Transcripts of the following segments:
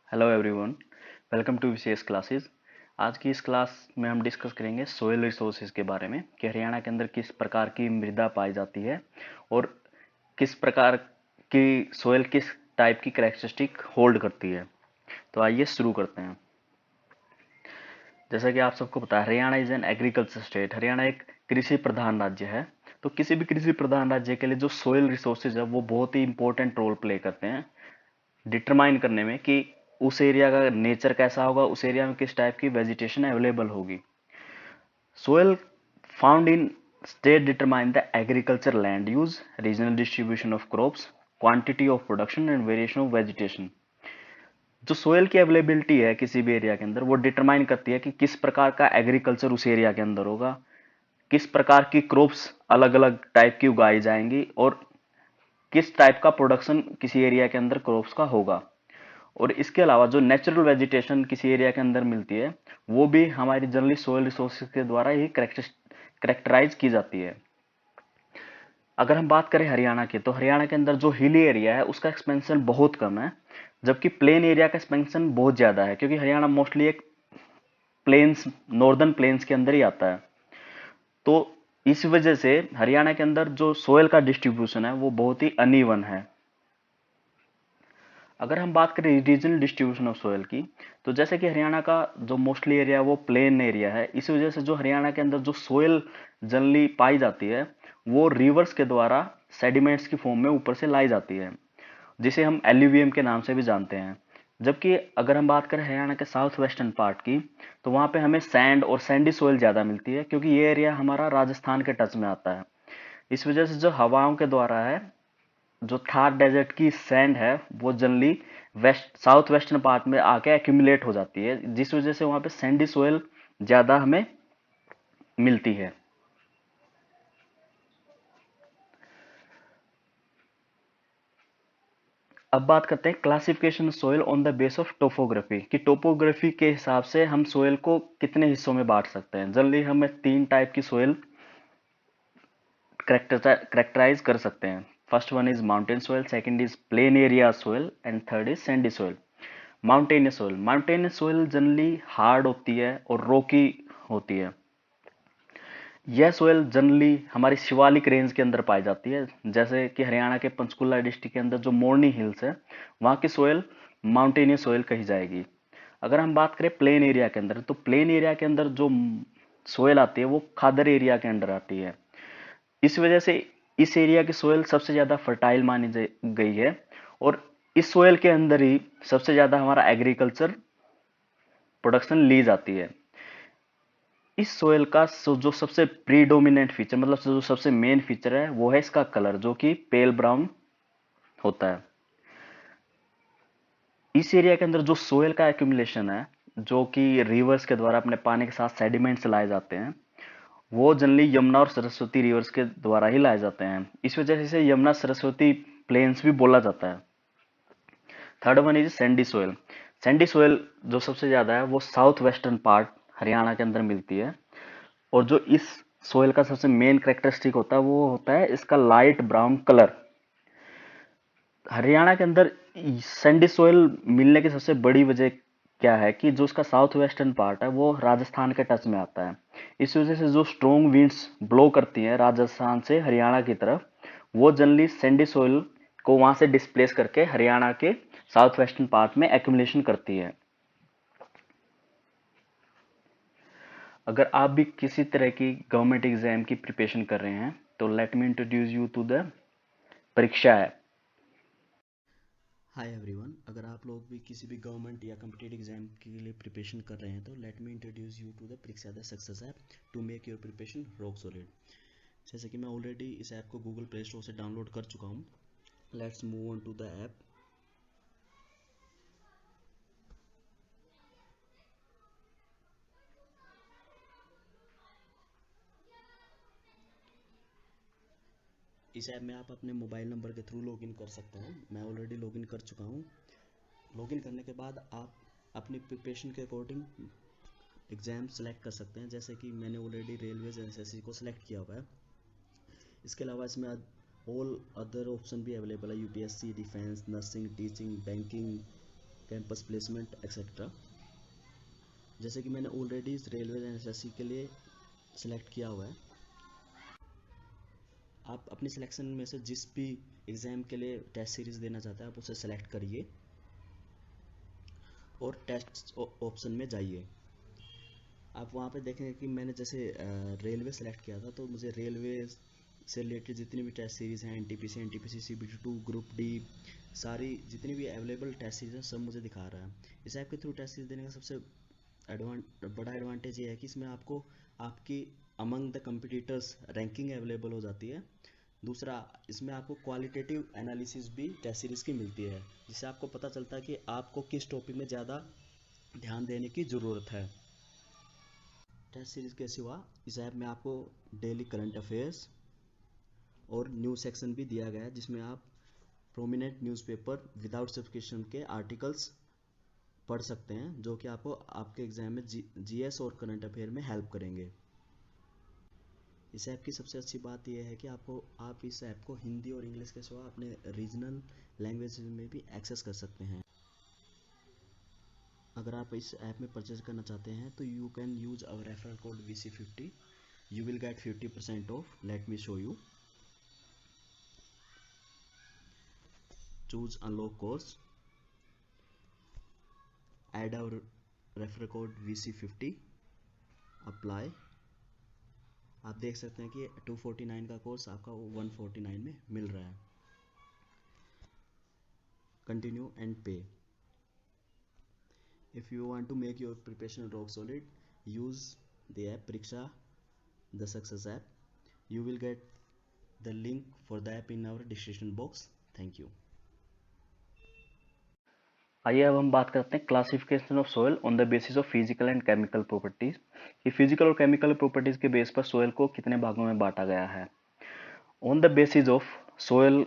Hello everyone, welcome to Vishesh classes. आज की इस क्लास में हम डिस्कस करेंगे सोयल रिसोर्सेज के बारे में कि हरियाणा के अंदर किस प्रकार की मृदा पाई जाती है और किस प्रकार की सोयल किस टाइप की कैरेक्टरिस्टिक होल्ड करती है। तो आइए शुरू करते हैं। जैसा कि आप सबको पता है, Haryana is an agriculture state. Haryana एक कृषि प्रधान राज्य है। तो किसी भी कृषि प्रधान राज्य के लिए जो सोयल रिसोर्सेज है वो बहुत ही इंपॉर्टेंट रोल प्ले करते हैं डिटरमाइन करने में कि उस एरिया का नेचर कैसा होगा, उस एरिया में किस टाइप की वेजिटेशन अवेलेबल होगी। Soil found in state determine the agriculture land use, regional distribution of crops, quantity of production and variation of vegetation. जो सोयल की अवेलेबिलिटी है किसी भी एरिया के अंदर वो डिटरमाइन करती है कि किस प्रकार का एग्रीकल्चर उस एरिया के अंदर होगा, किस प्रकार की क्रॉप्स अलग अलग टाइप की उगाई जाएंगी और किस टाइप का प्रोडक्शन किसी एरिया के अंदर क्रॉप्स का होगा। और इसके अलावा जो नेचुरल वेजिटेशन किसी एरिया के अंदर मिलती है वो भी हमारी जनरली सोयल रिसोर्सेज के द्वारा ही करेक्टराइज की जाती है। अगर हम बात करें हरियाणा की, तो हरियाणा के अंदर जो हिली एरिया है उसका एक्सपेंशन बहुत कम है, जबकि प्लेन एरिया का एक्सपेंशन बहुत ज्यादा है, क्योंकि हरियाणा मोस्टली एक प्लेन्स नॉर्दर्न प्लेन्स के अंदर ही आता है। तो इस वजह से हरियाणा के अंदर जो सोयल का डिस्ट्रीब्यूशन है वो बहुत ही अनइवन है। अगर हम बात करें रीजनल डिस्ट्रीब्यूशन ऑफ सोयल की, तो जैसे कि हरियाणा का जो मोस्टली एरिया है वो प्लेन एरिया है, इस वजह से जो हरियाणा के अंदर जो सोयल जनरली पाई जाती है वो रिवर्स के द्वारा सेडिमेंट्स की फॉर्म में ऊपर से लाई जाती है, जिसे हम एल्यूवियम के नाम से भी जानते हैं। जबकि अगर हम बात करें हरियाणा के साउथ वेस्टर्न पार्ट की, तो वहां पे हमें सैंड और सैंडी सोयल ज्यादा मिलती है, क्योंकि ये एरिया हमारा राजस्थान के टच में आता है। इस वजह से जो हवाओं के द्वारा है, जो थार डेजर्ट की सैंड है वो generally west south western part में आके एक्यूमुलेट हो जाती है, जिस वजह से वहां पे सैंडी सोयल ज्यादा हमें मिलती है। अब बात करते हैं classification soil on the base of topography, कि टोपोग्राफी के हिसाब से हम सोयल को कितने हिस्सों में बांट सकते हैं। जनरली हमें तीन टाइप की सोयल करेक्टराइज कर सकते हैं। First one is mountain soil, second is plain area soil and third is Sandy soil. Mountainous soil generally hard होती है और रोकी होती है। यह सोइल जनरली हमारी शिवालिक रेंज के अंदर पाई जाती है, जैसे कि हरियाणा के पंचकुला डिस्ट्रिक्ट के अंदर जो मोरनी हिल्स है वहां की सोइल माउंटेनियस सोइल कही जाएगी। अगर हम बात करें प्लेन एरिया के अंदर, तो प्लेन एरिया के अंदर जो सोइल आती है वो खादर एरिया के अंडर आती है। इस वजह से इस एरिया की सोइल सबसे ज्यादा फर्टाइल मानी गई है और इस सोइल के अंदर ही सबसे ज्यादा हमारा एग्रीकल्चर प्रोडक्शन ली जाती है। इस सोयल का जो सबसे प्रीडोमिनेंट फीचर, मतलब जो सबसे मेन फीचर है वो है इसका कलर, जो कि पेल ब्राउन होता है। इस एरिया के अंदर जो सोयल का एक्यूमुलेशन है, जो कि रिवर्स के द्वारा अपने पानी के साथ सेडिमेंट्स लाए जाते हैं, वो जनरली यमुना और सरस्वती रिवर्स के द्वारा ही लाए जाते हैं। इस वजह से इसे यमुना सरस्वती प्लेन्स भी बोला जाता है। Third one is Sandy soil. Sandy soil जो सबसे ज्यादा है वो साउथ वेस्टर्न पार्ट हरियाणा के अंदर मिलती है। और जो इस सोयल का सबसे मेन करेक्टरिस्टिक होता है वो होता है इसका लाइट ब्राउन कलर। हरियाणा के अंदर सैंडी सोयल मिलने की सबसे बड़ी वजह क्या है कि जो उसका साउथ वेस्टर्न पार्ट है वो राजस्थान के टच में आता है। इस वजह से जो स्ट्रॉन्ग विंड्स ब्लो करती हैं राजस्थान से हरियाणा की तरफ, वो जनरली सैंडी सोयल को वहां से डिस्प्लेस करके हरियाणा के साउथ वेस्टर्न पार्ट में एक्यूमुलेशन करती है। अगर आप भी किसी तरह की गवर्नमेंट एग्जाम की प्रिपरेशन कर रहे हैं, तो let me introduce you to the Pariksha app. Hi everyone, अगर आप लोग भी किसी भी गवर्नमेंट या कम्पिटेटिव एग्जाम के लिए प्रिपरेशन कर रहे हैं तो let me introduce you to the Pariksha the success app to make your preparation rock solid. जैसे कि मैं ऑलरेडी इस ऐप को गूगल प्ले स्टोर से डाउनलोड कर चुका हूँ। Let's move on to the app. इस ऐप में आप अपने मोबाइल नंबर के थ्रू लॉगिन कर सकते हैं। मैं ऑलरेडी लॉगिन कर चुका हूँ। लॉगिन करने के बाद आप अपनी प्रिपरेशन के अकॉर्डिंग एग्ज़ाम सेलेक्ट कर सकते हैं, जैसे कि मैंने ऑलरेडी रेलवेज एसएससी को सिलेक्ट किया हुआ है। इसके अलावा इसमें ऑल अदर ऑप्शन भी अवेलेबल है, UPSC, defence, nursing, teaching, banking, campus placement etcetera. जैसे कि मैंने ऑलरेडी रेलवे एंड एसएससी के लिए सिलेक्ट किया हुआ है, आप अपनी सिलेक्शन में से जिस भी एग्ज़ाम के लिए टेस्ट सीरीज़ देना चाहते हैं आप उसे सेलेक्ट करिए और टेस्ट ऑप्शन में जाइए। आप वहाँ पे देखेंगे कि मैंने जैसे रेलवे सेलेक्ट किया था, तो मुझे रेलवे से रिलेटेड जितनी भी टेस्ट सीरीज़ हैं, NTPC, NTPC CBT2, group D, सारी जितनी भी अवेलेबल टेस्ट सीरीज़ हैं सब मुझे दिखा रहा है। इस ऐप के थ्रू टेस्ट सीरीज देने का सबसे बड़ा एडवांटेज ये है कि इसमें आपको आपकी among the competitors ranking available हो जाती है। दूसरा, इसमें आपको क्वालिटेटिव एनालिसिस भी टेस्ट सीरीज़ की मिलती है, जिससे आपको पता चलता है कि आपको किस टॉपिक में ज़्यादा ध्यान देने की ज़रूरत है। टेस्ट सीरीज़ के सिवा इस ऐप में आपको डेली करंट अफेयर्स और न्यूज़ सेक्शन भी दिया गया है, जिसमें आप प्रोमिनेंट न्यूज़पेपर विदाउट सब्सक्रिप्शन के आर्टिकल्स पढ़ सकते हैं, जो कि आपको आपके एग्जाम में जीएस और करंट अफेयर में हेल्प करेंगे। इस ऐप की सबसे अच्छी बात यह है कि आप इस ऐप को हिंदी और इंग्लिश के सिवा अपने रीजनल लैंग्वेज में भी एक्सेस कर सकते हैं। अगर आप इस ऐप में परचेज करना चाहते हैं तो you can use our referral code VC50, you will get 50% off. Let me show you. Choose unlock course, add our referral code VC50, apply. आप देख सकते हैं कि 249 का कोर्स आपका 149 में मिल रहा है। कंटिन्यू एंड पे। If you want to make your preparation rock solid, use the app Pariksha the Success app. You will get the link for the app in our description box. Thank you. आइए अब हम बात करते हैं classification of soil on the basis of physical and chemical properties, कि physical और chemical properties के base पर सोयल को कितने भागों में बांटा गया है। On the basis of soil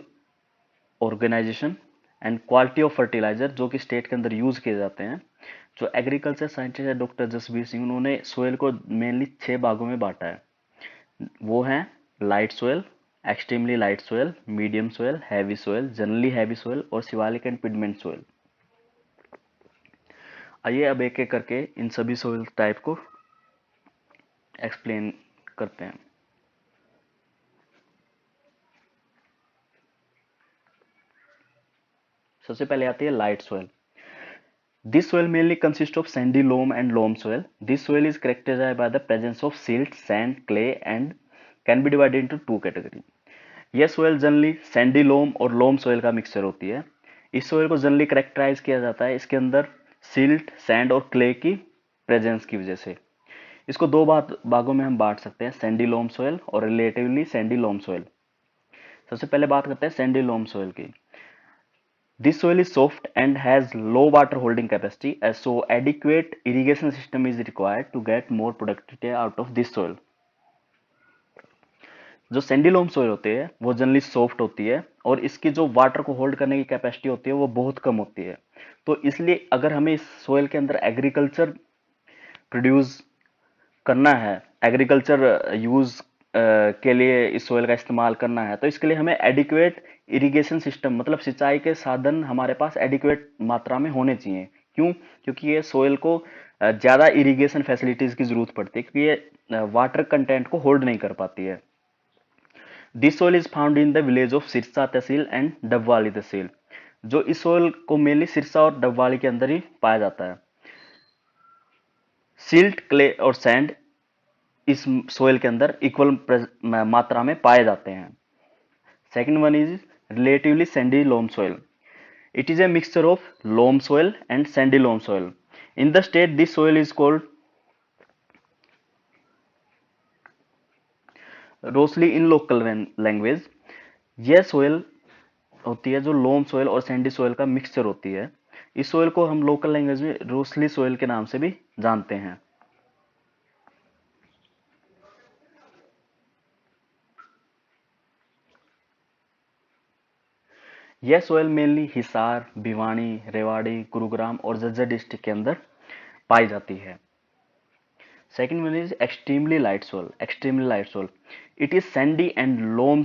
organisation and quality of fertiliser, जो कि स्टेट के अंदर यूज किए जाते हैं, जो एग्रीकल्चर साइंटिस्ट है डॉक्टर जसबीर सिंह, उन्होंने सोयल को मेनली 6 भागों में बांटा है। वो हैं light soil, extremely light soil, medium soil, heavy soil, generally heavy soil और शिवालिक एंड पिगमेंट सोयल। आइए अब एक एक करके इन सभी सोयल टाइप को एक्सप्लेन करते हैं। सबसे पहले आती है light soil. This soil mainly consists of sandy loam and loam soil. This soil is characterized by the presence of silt, sand, clay and can be divided into two categories. यह soil generally Sandy लोम और लोम soil का mixture होती है। इस soil को generally characterized किया जाता है इसके अंदर सिल्ट, सैंड और क्ले की प्रेजेंस की वजह से। इसको दो भागों में हम बांट सकते हैं, सैंडी लोम सोयल और रिलेटिवली सैंडी लोम सोयल। सबसे पहले बात करते हैं सैंडी लोम सोयल की। This soil is soft and has low water holding capacity, so adequate irrigation system is required to get more productivity out of this soil. जो Sandy loam soil होती है वो जनरली सॉफ्ट होती है और इसकी जो वाटर को होल्ड करने की कैपेसिटी होती है वो बहुत कम होती है। तो इसलिए अगर हमें इस सोइल के अंदर एग्रीकल्चर प्रोड्यूस करना है, एग्रीकल्चर यूज के लिए इस सोइल का इस्तेमाल करना है, तो इसके लिए हमें एडिक्वेट इरिगेशन सिस्टम, मतलब सिंचाई के साधन हमारे पास एडिक्वेट मात्रा में होने चाहिए। क्यों? क्योंकि ये सोइल को ज़्यादा इरिगेशन फैसिलिटीज़ की ज़रूरत पड़ती है, क्योंकि ये वाटर कंटेंट को होल्ड नहीं कर पाती है। This soil is found in the village of Sirsa tehsil and Dabwali tehsil. जो इस सोइल को मेनली सिरसा और डबवाली के अंदर ही पाया जाता है। सिल्ट, क्ले और सैंड इस सोइल के अंदर इक्वल मात्रा में पाए जाते हैं। Second one is relatively sandy loam soil. It is a mixture of loam soil and sandy loam soil. In the state this soil is called Rausli in local language. यह soil होती है जो लोम सोइल और sandy soil का mixture होती है। इस soil को हम लोकल लैंग्वेज में रोसली सोइल के नाम से भी जानते हैं। यह सोइल मेनली हिसार, भिवानी, रेवाड़ी, गुरुग्राम और झज्जर डिस्ट्रिक्ट के अंदर पाई जाती है। Second one is extremely light soil. Extremely light soil, it is sandy and loam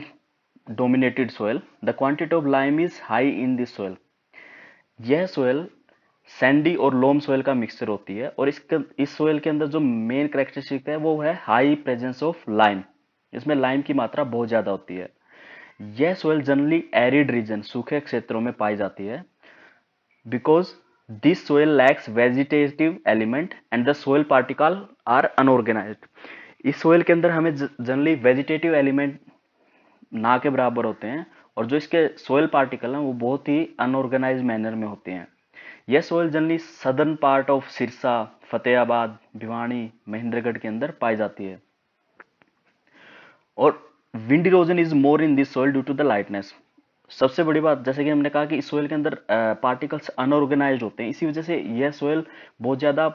dominated soil. The quantity of lime is high in this soil. यह सोयल सैंडी और लोम सोयल का mixture होती है, और इस सोयल के अंदर जो मेन करेक्टरिस्टिक है वो है हाई प्रेजेंस ऑफ लाइम। इसमें लाइम की मात्रा बहुत ज्यादा होती है। यह सोयल जनरली एरिड रीजन, सूखे क्षेत्रों में पाई जाती है, because this soil lacks vegetative element and the soil particle are unorganized। इस सोयल के अंदर हमें जनरली वेजिटेटिव एलिमेंट ना के बराबर होते हैं, और जो इसके सोयल पार्टिकल हैं वो बहुत ही अनऑर्गेनाइज मैनर में होते हैं। यह soil generally southern part of Sirsa, Fatehabad, Bhiwani, Mahendragarh के अंदर पाई जाती है। और wind erosion is more in this soil due to the lightness. सबसे बड़ी बात, जैसे कि हमने कहा कि इस सोयल के अंदर पार्टिकल्स अनऑर्गेनाइज्ड होते हैं, इसी वजह से यह सोयल बहुत ज्यादा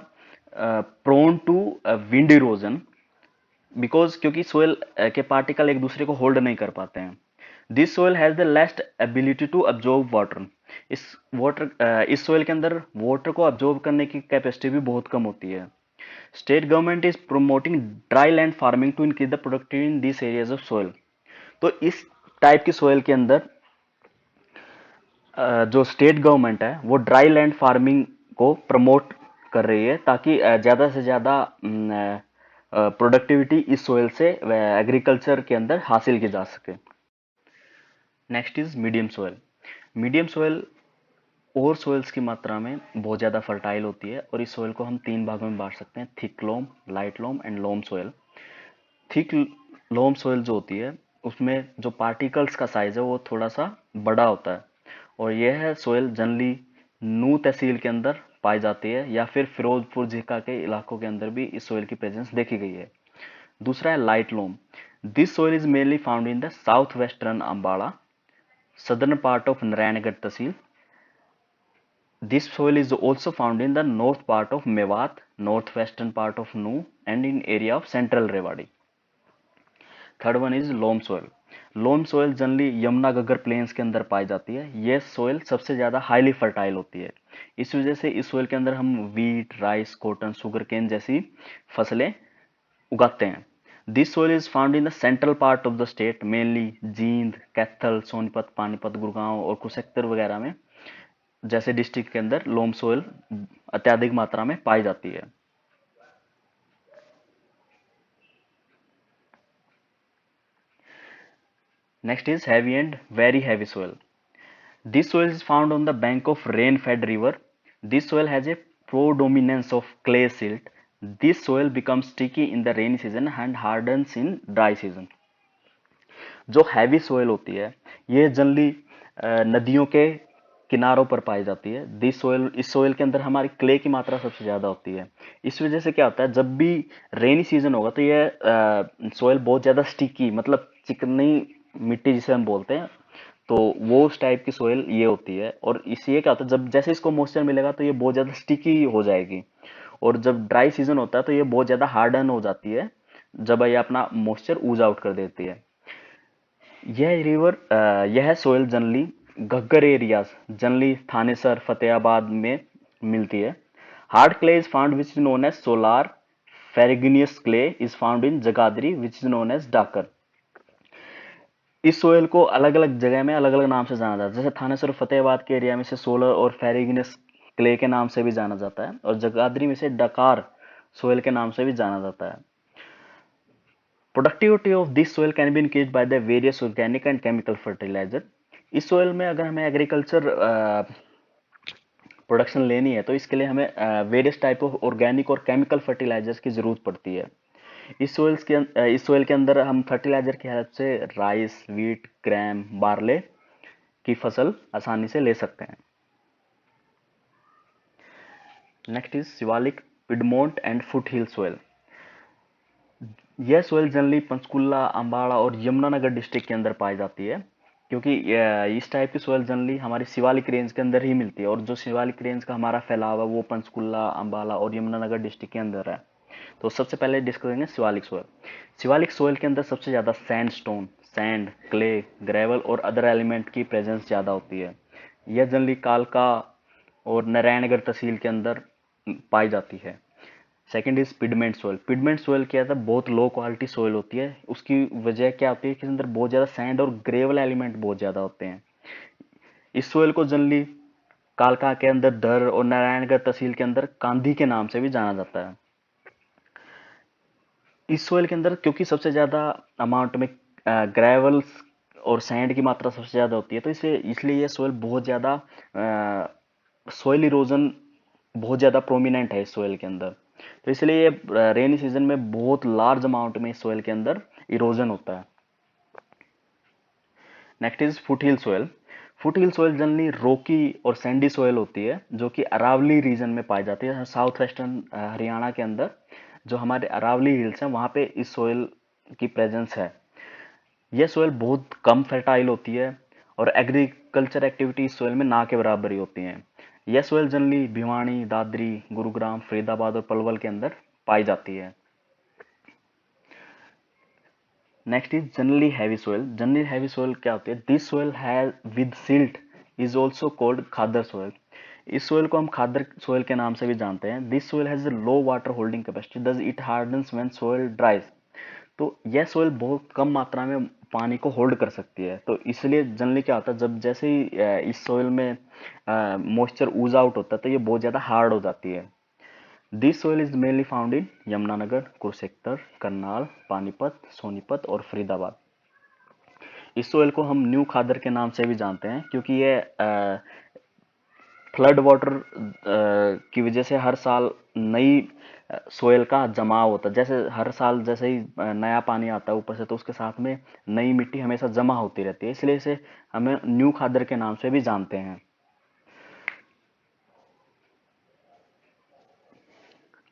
prone to wind erosion, because क्योंकि सोयल के पार्टिकल एक दूसरे को होल्ड नहीं कर पाते हैं। This soil has the least ability to absorb water. इस सोयल के अंदर वाटर को अब्जॉर्ब करने की कैपेसिटी भी बहुत कम होती है। State government is promoting dry land farming to increase the productivity in this areas of soil. तो इस टाइप की सोयल के अंदर जो स्टेट गवर्नमेंट है वो ड्राई लैंड फार्मिंग को प्रमोट कर रही है, ताकि ज्यादा से ज्यादा प्रोडक्टिविटी इस सोयल से एग्रीकल्चर के अंदर हासिल की जा सके। Next is medium soil. Medium soil और सोइल्स की मात्रा में बहुत ज़्यादा फर्टाइल होती है, और इस सोइल को हम 3 भागों में बांट सकते हैं: thick loam, light loam and loam soil. Thick loam soil जो होती है उसमें जो पार्टिकल्स का साइज है वो थोड़ा सा बड़ा होता है, और यह सोइल जनरली नू तहसील के अंदर पाई जाती है, या फिर फिरोजपुर झिका के इलाकों के अंदर भी इस सोइल की प्रेजेंस देखी गई है। दूसरा है light loam. This soil is mainly found in the south western Ambala, southern part of Naraingarh tehsil. This soil is also found in the north part of Mewat, northwestern part of Nu, and in area of central Rewari. Third one is loam soil. Loam soil generally Yamuna Ghaggar plains के अंदर पाई जाती है। यह soil सबसे ज्यादा highly fertile होती है, इस वजह से इस सोयल के अंदर हम wheat, rice, cotton, sugar cane जैसी फसलें उगाते हैं। This soil is found in the central part of the state, mainly Jind, Kaithal, Sonipat, Panipat, Gurgaon और कुरुक्षेत्र वगैरह में जैसे डिस्ट्रिक्ट के अंदर लोम सोयल अत्यधिक मात्रा में पाई जाती है। Next is heavy and very heavy soil. This soil is found on the bank of rain fed river. This soil has a predominance of clay silt. This soil becomes sticky in the rainy season and hardens in dry season. जो heavy soil होती है ये generally नदियों के किनारों पर पाई जाती है। इस सोयल के अंदर हमारी क्ले की मात्रा सबसे ज्यादा होती है। इस वजह से क्या होता है, जब भी रेनी सीजन होगा तो ये सोयल बहुत ज्यादा स्टिकी, मतलब चिकनी मिट्टी जिसे हम बोलते हैं, तो वो उस टाइप की सोयल ये होती है। और इससे क्या होता है, जब जैसे इसको मॉइस्चर मिलेगा तो ये बहुत ज्यादा स्टिकी हो जाएगी, और जब ड्राई सीजन होता है तो ये बहुत ज्यादा हार्डन हो जाती है, जब ये अपना मॉइस्चर ऊज आउट कर देती है। यह soil generally Ghaggar areas, generally Thanesar, Fatehabad में मिलती है। Hard clay is found which is known as Solar. Ferruginous clay is found in Jagadhri which is known as Dakar. इस सोयल को अलग अलग जगह में अलग अलग नाम से जाना जाता है, जैसे थानेसर और फतेहाबाद के एरिया में से सोलर और फेरिगिनियस क्ले के नाम से भी जाना जाता है, और जगाधरी में से डकार सोयल के नाम से भी जाना जाता है। Productivity of this soil can be increase by the various organic and chemical fertiliser. इस सोयल में अगर हमें एग्रीकल्चर प्रोडक्शन लेनी है तो इसके लिए हमें वेरियस टाइप ऑफ ऑर्गेनिक और केमिकल फर्टिलाइजर्स की जरूरत पड़ती है। इस सोयल के अंदर हम फर्टिलाइजर की हेल्प से राइस, वीट, ग्राम, बार्ले की फसल आसानी से ले सकते हैं। Next is Shivalik, Piedmont and foot hill soil. यह सोयल जनरली पंचकुला, अम्बाड़ा और यमुनानगर डिस्ट्रिक्ट के अंदर पाई जाती है, क्योंकि इस टाइप की सोयल जनरली हमारी शिवालिक रेंज के अंदर ही मिलती है, और जो शिवालिक रेंज का हमारा फैलाव है वो पंचकुला, अम्बाला और यमुनानगर डिस्ट्रिक्ट के अंदर है। तो सबसे पहले डिस्कस करेंगे शिवालिक सोयल। शिवालिक सोयल के अंदर सबसे ज्यादा सैंडस्टोन, सैंड, क्ले, ग्रेवल और अदर एलिमेंट की प्रेजेंस ज्यादा होती है। यह जनरली कालका और नारायणगढ़ तहसील के अंदर पाई जाती है। Second is piedmont soil. Piedmont soil क्या है, बहुत लो क्वालिटी सोयल होती है। उसकी वजह क्या होती है कि इसके अंदर बहुत ज्यादा सैंड और ग्रेवल एलिमेंट बहुत ज्यादा होते हैं। इस सोयल को जनरली कालका के अंदर दर और नारायणगढ़ तहसील के अंदर कांधी के नाम से भी जाना जाता है। इस सोइल के अंदर क्योंकि सबसे ज्यादा अमाउंट में ग्रेवल्स और सैंड की मात्रा सबसे ज्यादा होती है, तो इसे इसलिए ये सोइल बहुत ज्यादा सोइल इरोजन बहुत ज्यादा प्रोमिनेंट है इस सोइल के अंदर। तो इसलिए ये रेनी सीजन में बहुत लार्ज अमाउंट में इस सोइल के अंदर इरोजन होता है। Next is foothill soil. Foothill soil generally रोकी और सैंडी सोइल होती है, जो कि अरावली रीजन में पाई जाती है। साउथ वेस्टर्न हरियाणा के अंदर जो हमारे अरावली हिल्स हैं वहां पे इस सोइल की प्रेजेंस है। यह सोइल बहुत कम फर्टाइल होती है और एग्रीकल्चर एक्टिविटी इस सोइल में ना के बराबर ही होती हैं। यह सोइल जनरली भिवानी, दादरी, गुरुग्राम, फरीदाबाद और पलवल के अंदर पाई जाती है। Next is generally heavy soil. Generally heavy soil क्या होती है? This soil has with silt is also called khadar soil. इस सोइल को हम खादर सोइल के नाम से भी जानते हैं। This soil has low water holding capacity, thus it hardens when soil ड्राइज। तो यह सोइल बहुत कम मात्रा में पानी को होल्ड कर सकती है, तो इसलिए जनरली क्या होता है, जब जैसे ही इस सोइल में मॉइस्चर ऊज आउट होता है तो ये बहुत ज्यादा हार्ड हो जाती है। This soil is mainly found इन यमुनानगर, कुरुक्षेत्र, करनाल, पानीपत, सोनीपत और फरीदाबाद। इस सोइल को हम न्यू खादर के नाम से भी जानते हैं, क्योंकि ये फ्लड वाटर की वजह से हर साल नई सोयल का जमाव होता है। जैसे हर साल जैसे ही नया पानी आता है ऊपर से, तो उसके साथ में नई मिट्टी हमेशा जमा होती रहती है, इसलिए इसे हमें न्यू खादर के नाम से भी जानते हैं।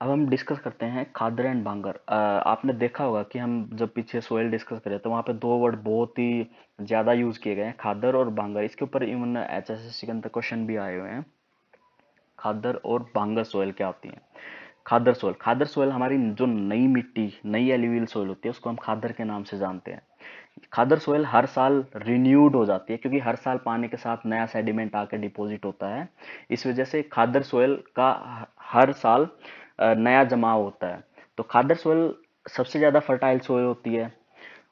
अब हम डिस्कस करते हैं खादर एंड भांगर। आपने देखा होगा कि हम जब पीछे सोयल डिस्कस करें तो वहाँ पे दो वर्ड बहुत ही ज्यादा यूज किए गए हैं, खादर और भांगर। इसके ऊपर इवन HSSC के अंदर क्वेश्चन भी आए हुए हैं। खादर और भांगर सोयल क्या होती है? खादर सोयल, खादर सोयल हमारी जो नई मिट्टी, नई एल्यूवियल सोयल होती है, उसको हम खादर के नाम से जानते हैं। खादर सोयल हर साल रिन्यूड हो जाती है, क्योंकि हर साल पानी के साथ नया सेडिमेंट आकर डिपॉजिट होता है। इस वजह से खादर सोयल का हर साल नया जमाव होता है। तो खादर सोयल सबसे ज्यादा फर्टाइल सोयल होती है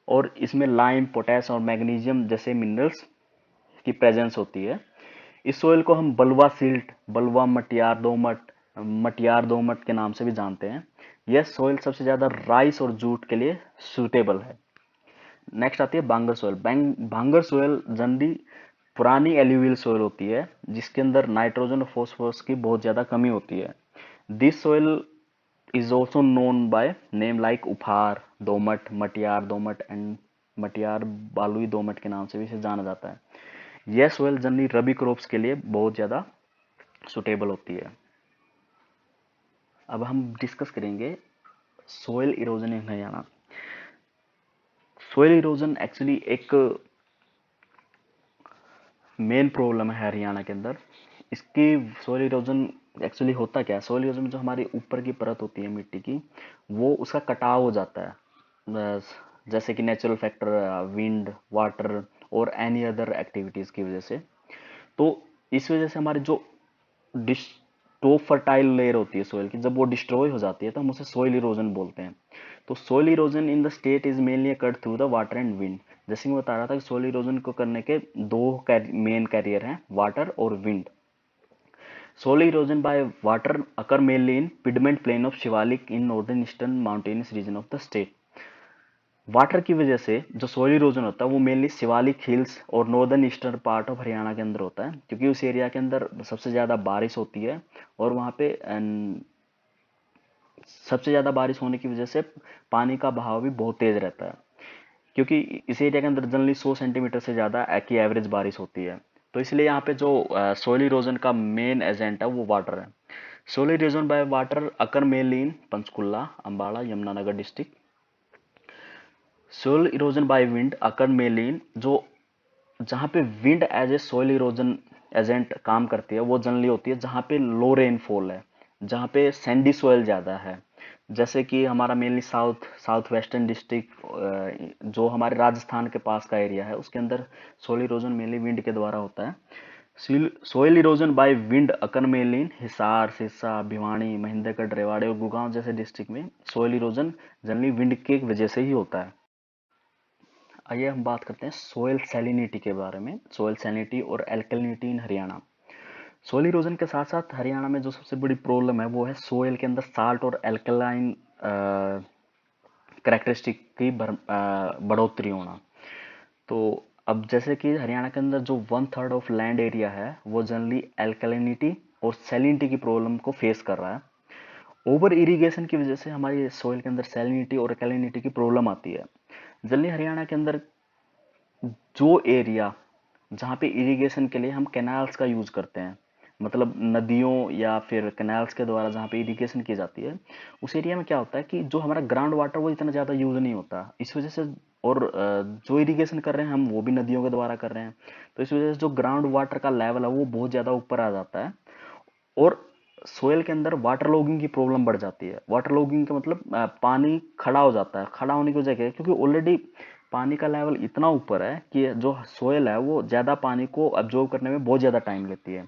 और इसमें लाइम, पोटेश और मैग्नीशियम जैसे मिनरल्स की प्रेजेंस होती है। इस सोइल को हम बलुआ सिल्ट, बलुआ मटियार दोमट के नाम से भी जानते हैं। यह सोइल सबसे ज्यादा राइस और जूट के लिए सूटेबल है। नेक्स्ट आती है बांगर सोइल। बांगर सोइल जनरली पुरानी एल्यूवियल सोइल होती है, जिसके अंदर नाइट्रोजन और फास्फोरस की बहुत ज्यादा कमी होती है। This soil is also known by name like उफार दोमट, मटियार दोमट एंड मटियार बालुई दोमट के नाम से भी इसे जाना जाता है। यह सोइल जनरली रबी क्रॉप्स के लिए बहुत ज्यादा सुटेबल होती है। अब हम डिस्कस करेंगे सोइल इरोजन इन हरियाणा। सोइल इरोजन एक्चुअली एक मेन प्रॉब्लम है हरियाणा के अंदर। इसकी सोइल इरोजन एक्चुअली होता क्या है? सोइल इरोजन में जो हमारी ऊपर की परत होती है मिट्टी की, वो उसका कटाव हो जाता है, जैसे कि नेचुरल फैक्टर, विंड, वाटर और एनी अदर एक्टिविटीज की वजह से। तो इस वजह से हमारे जो टॉप फर्टाइल लेयर होती है सोइल की, जब वो डिस्ट्रॉय हो जाती है तो हम उसे सोइल इरोजन बोलते हैं। तो soil erosion in the state is mainly occurred through the water and wind. जैसे मैं बता रहा था कि सोइल इरोजन को करने के दो मेन कैरियर हैं, वाटर और wind. Soil erosion by water occur mainly in piedmont plain of Shivalik in northern eastern mountainous region of the state. Water की वजह से जो सोइल इरोजन होता है वो मेनली शिवालिक हिल्स और northern eastern part of Haryana के अंदर होता है, क्योंकि उस एरिया के अंदर सबसे ज्यादा बारिश होती है और वहां पे सबसे ज्यादा बारिश होने की वजह से पानी का बहाव भी बहुत तेज रहता है, क्योंकि इस एरिया के अंदर जनरली 100 सेंटीमीटर से ज्यादा की एवरेज बारिश होती है। तो इसलिए यहाँ पे जो सोइल इरोजन का मेन एजेंट है वो वाटर है। Soil erosion by water occur mainly in Panchkula, Ambala, Yamunanagar district. Soil erosion by wind occur mainly in जो जहाँ पे wind as a soil erosion agent काम करती है, वो जनरली होती है जहाँ पे लो रेनफॉल है, जहाँ पे सैंडी सोइल ज्यादा है। जैसे कि हमारा मेनली साउथ वेस्टर्न डिस्ट्रिक्ट जो हमारे राजस्थान के पास का एरिया है, उसके अंदर सोइल इरोजन मेनली विंड के द्वारा होता है। Soil erosion by wind occur mainly इन हिसार, सिरसा, भिवानी, महेंद्रगढ़, रेवाड़ी और गुड़गांव जैसे डिस्ट्रिक्ट में सोइल इरोजन जनरली विंड की वजह से ही होता है। आइए हम बात करते हैं सोयल सैलिनिटी के बारे में। सोयल सैलिनिटी और एल्कलिनिटी इन हरियाणा। सोइल इरोजन के साथ साथ हरियाणा में जो सबसे बड़ी प्रॉब्लम है वो है सोइल के अंदर साल्ट और एल्कलाइन करेक्टरिस्टिक की बढ़ोतरी होना। तो अब जैसे कि हरियाणा के अंदर जो 1/3 ऑफ लैंड एरिया है वो जनरली एल्कलिनिटी और सैलिनिटी की प्रॉब्लम को फेस कर रहा है। ओवर इरिगेशन की वजह से हमारी सोइल के अंदर सैलिनिटी और एल्कलिनिटी की प्रॉब्लम आती है। जनरली हरियाणा के अंदर जो एरिया जहाँ पे इरिगेशन के लिए हम कैनाल्स का यूज करते हैं, मतलब नदियों या फिर कैनाल्स के द्वारा जहाँ पे इरिगेशन की जाती है, उस एरिया में क्या होता है कि जो हमारा ग्राउंड वाटर वो इतना ज़्यादा यूज नहीं होता। इस वजह से और जो इरिगेशन कर रहे हैं हम वो भी नदियों के द्वारा कर रहे हैं, तो इस वजह से जो ग्राउंड वाटर का लेवल है वो बहुत ज़्यादा ऊपर आ जाता है और सोयल के अंदर वाटर लॉगिंग की प्रॉब्लम बढ़ जाती है। वाटर लॉगिंग का मतलब पानी खड़ा हो जाता है। खड़ा होने की वजह क्या है, क्योंकि ऑलरेडी पानी का लेवल इतना ऊपर है कि जो सोयल है वो ज़्यादा पानी को अब्जॉर्ब करने में बहुत ज़्यादा टाइम लेती है।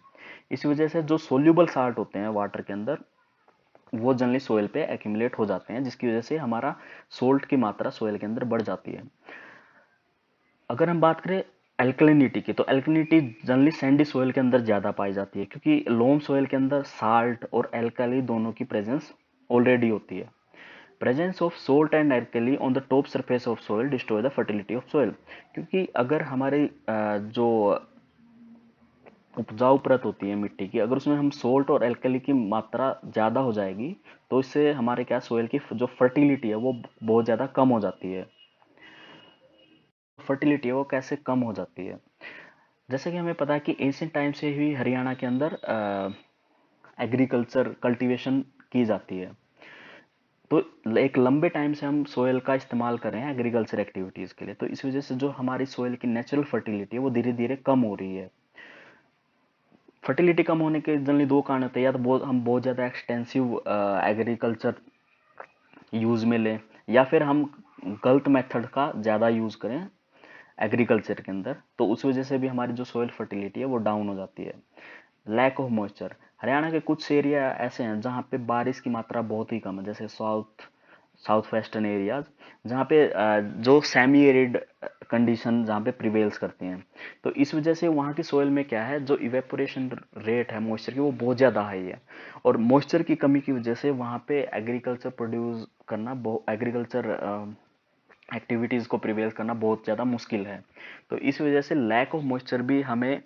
इस वजह से जो सोल्यूबल साल्ट होते हैं वाटर के अंदर वो जनरली सोयल पे एक्यूमुलेट हो जाते हैं, जिसकी वजह से हमारा सोल्ट की मात्रा सोयल के अंदर बढ़ जाती है। अगर हम बात करें एल्कलिनिटी की, तो एल्कलिनिटी जनरली सैंडी सोयल के अंदर ज़्यादा पाई जाती है, क्योंकि लोम सोयल के अंदर साल्ट और एल्कली दोनों की प्रेजेंस ऑलरेडी होती है। Presence of salt and alkali on the top surface of soil destroy the fertility of soil. क्योंकि अगर हमारी जो उपजाऊ परत होती है मिट्टी की, अगर उसमें हम सोल्ट और एल्कली की मात्रा ज़्यादा हो जाएगी तो इससे हमारे क्या सोयल की जो फर्टिलिटी है वो बहुत ज़्यादा कम हो जाती है। फर्टिलिटी है वो कैसे कम हो जाती है, जैसे कि हमें पता है कि एंशियंट टाइम से ही हरियाणा के अंदर एग्रीकल्चर कल्टीवेशन की जाती है। तो एक लंबे टाइम से हम सोयल का इस्तेमाल कर रहे हैं एग्रीकल्चर एक्टिविटीज़ के लिए, तो इस वजह से जो हमारी सोयल की नेचुरल फर्टिलिटी है वो धीरे धीरे कम हो रही है। फर्टिलिटी कम होने के जनरली दो कारण होते हैं, या तो हम बहुत ज़्यादा एक्सटेंसिव एग्रीकल्चर यूज़ में लें, या फिर हम गलत मेथड का ज़्यादा यूज़ करें एग्रीकल्चर के अंदर, तो उस वजह से भी हमारी जो सोयल फर्टिलिटी है वो डाउन हो जाती है। लैक ऑफ मॉइस्चर, हरियाणा के कुछ एरिया ऐसे हैं जहाँ पे बारिश की मात्रा बहुत ही कम है, जैसे साउथ वेस्टर्न एरियाज, जहाँ पे जो सेमी एरिड कंडीशन जहाँ पे प्रिवेल्स करती हैं। तो इस वजह से वहाँ की सोयल में क्या है, जो इवेपोरेशन रेट है मॉइस्चर की वो बहुत ज़्यादा हाई है, और मॉइस्चर की कमी की वजह से वहाँ पे एग्रीकल्चर प्रोड्यूस करना, एग्रीकल्चर एक्टिविटीज़ को प्रिवेल करना बहुत ज़्यादा मुश्किल है। तो इस वजह से लैक ऑफ मॉइस्चर भी हमें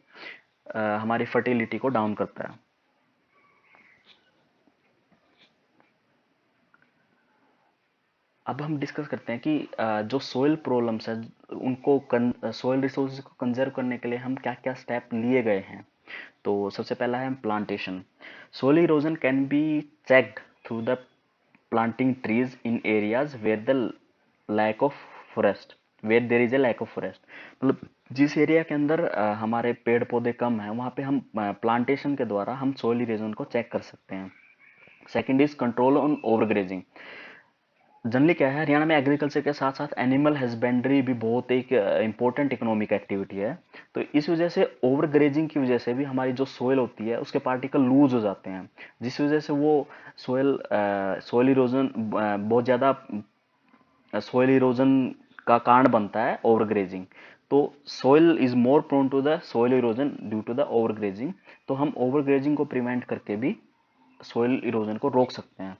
हमारी फर्टिलिटी को डाउन करता है। अब हम डिस्कस करते हैं कि जो सोइल प्रॉब्लम्स है उनको सोइल रिसोर्सेज को कंजर्व करने के लिए हम क्या क्या स्टेप लिए गए हैं। तो सबसे पहला है plantation. Soil erosion can be checked through the planting trees in areas where the lack of forest where there is a lack of forest. मतलब जिस एरिया के अंदर हमारे पेड़ पौधे कम हैं वहाँ पे हम प्लांटेशन के द्वारा हम सोइल इरोजन को चेक कर सकते हैं। Second is control on overgrazing. Generally क्या है, हरियाणा में एग्रीकल्चर के साथ साथ एनिमल हस्बेंड्री भी बहुत एक इंपॉर्टेंट इकोनॉमिक एक्टिविटी है। तो इस वजह से ओवर ग्रेजिंग की वजह से भी हमारी जो सोयल होती है उसके पार्टिकल लूज हो जाते हैं, जिस वजह से वो सोयल इरोजन बहुत ज़्यादा सोयल इरोजन का कारण बनता है ओवर ग्रेजिंग। तो soil is more prone to the soil erosion due to the overgrazing. तो हम ओवर ग्रेजिंग को प्रिवेंट करके भी सोयल इरोजन को रोक सकते हैं।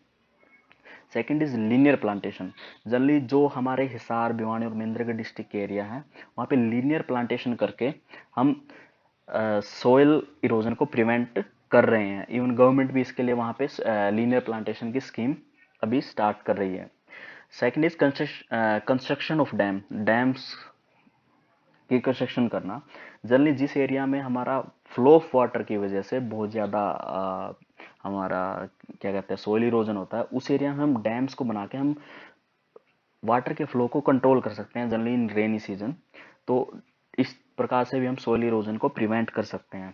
Second is linear plantation. Generally जो हमारे हिसार, भिवानी और महेंद्रगढ़ डिस्ट्रिक्ट के एरिया हैं वहाँ पे लीनियर प्लांटेशन करके हम सोयल इरोजन को प्रिवेंट कर रहे हैं। इवन गवर्नमेंट भी इसके लिए वहाँ पे लीनियर प्लांटेशन की स्कीम अभी स्टार्ट कर रही है। Second is construction of dams की कंस्ट्रक्शन करना। जनरली जिस एरिया में हमारा फ्लो ऑफ वाटर की वजह से बहुत ज़्यादा हमारा क्या कहते हैं सोइल इरोजन होता है, उस एरिया में हम डैम्स को बना के हम वाटर के फ्लो को कंट्रोल कर सकते हैं जनरली इन रेनी सीजन। तो इस प्रकार से भी हम सोइल इरोजन को प्रिवेंट कर सकते हैं।